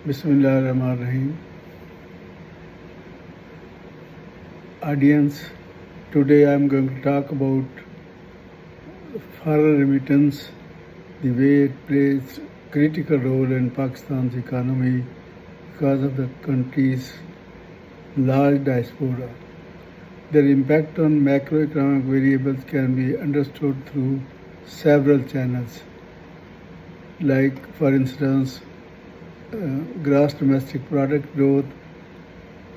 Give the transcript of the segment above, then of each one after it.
Bismillahirrahmanirrahim. Audience, today I am going to talk about foreign remittance, the way it plays critical role in Pakistan's economy because of the country's large diaspora. Their impact on macroeconomic variables can be understood through several channels, like, for instance, gross domestic product growth.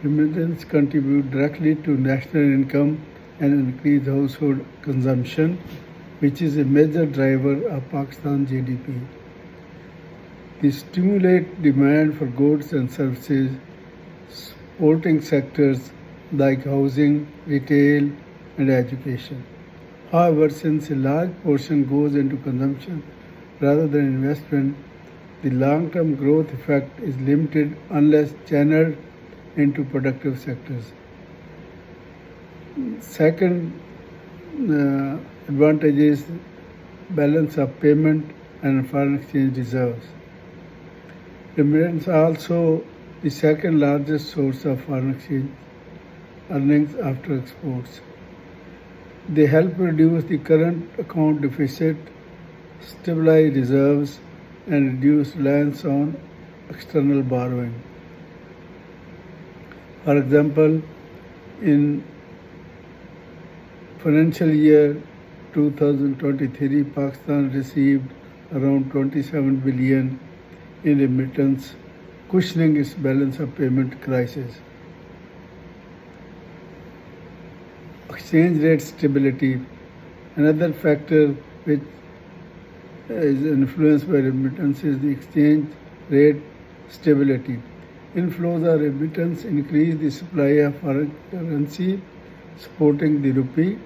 Remittance contribute directly to national income and increase household consumption, which is a major driver of Pakistan's GDP. They stimulate demand for goods and services, supporting sectors like housing, retail, and education. However, since a large portion goes into consumption rather than investment, the long-term growth effect is limited unless channeled into productive sectors. Second advantage is balance of payment and foreign exchange reserves. Remittance are also the second largest source of foreign exchange earnings after exports. They help reduce the current account deficit, stabilize reserves, and reduce reliance on external borrowing. For example, in financial year 2023, Pakistan received around 27 billion in remittance, cushioning its balance of payment crisis. Exchange rate stability. Another factor which is influenced by remittance is the exchange rate stability. Inflows of remittance increase the supply of foreign currency, supporting the rupee.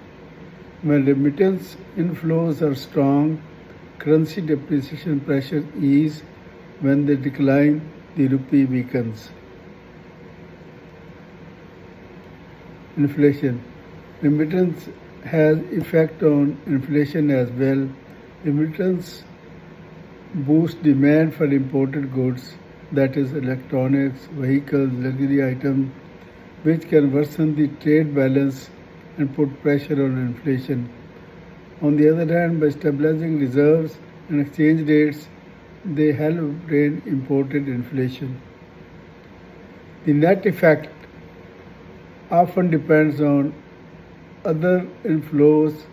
When remittance inflows are strong, currency depreciation pressure ease. When they decline, the rupee weakens. Inflation. Remittance has effect on inflation as well. Remittance boosts demand for imported goods, that is electronics, vehicles, luxury items, which can worsen the trade balance and put pressure on inflation. On the other hand, by stabilizing reserves and exchange rates, they help rein imported inflation. The net effect often depends on other inflows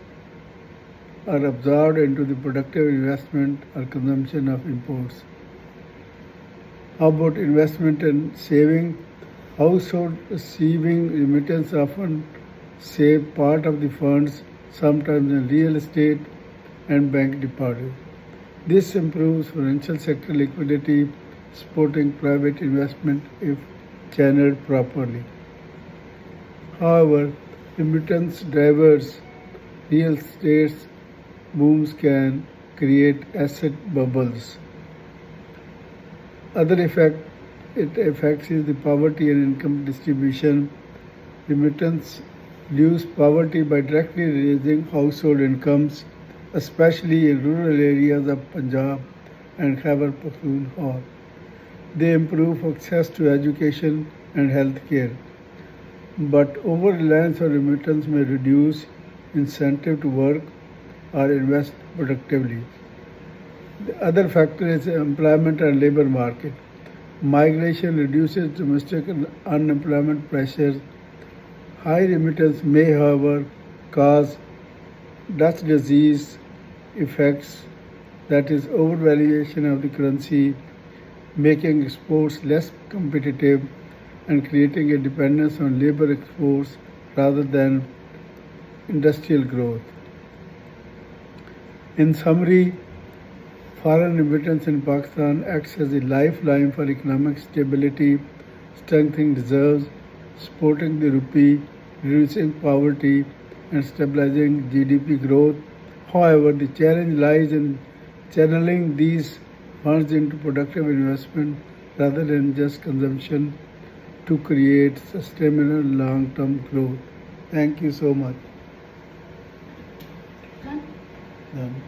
are absorbed into the productive investment or consumption of imports. How about investment and saving? Households receiving remittance often save part of the funds, sometimes in real estate and bank deposits. This improves financial sector liquidity, supporting private investment if channeled properly. However, remittance drivers, real estate booms can create asset bubbles. Other effect it affects is the poverty and income distribution. Remittance reduce poverty by directly raising household incomes, especially in rural areas of Punjab and Khyber Pakhtunkhwa. They improve access to education and health care. But over-reliance on remittance may reduce incentive to work or invest productively. The other factor is employment and labor market. Migration reduces domestic unemployment pressures. High remittance may, however, cause Dutch disease effects, that is, overvaluation of the currency, making exports less competitive and creating a dependence on labor exports rather than industrial growth. In summary, foreign remittance in Pakistan acts as a lifeline for economic stability, strengthening reserves, supporting the rupee, reducing poverty, and stabilizing GDP growth. However, the challenge lies in channeling these funds into productive investment rather than just consumption to create sustainable long-term growth. Thank you so much. Done.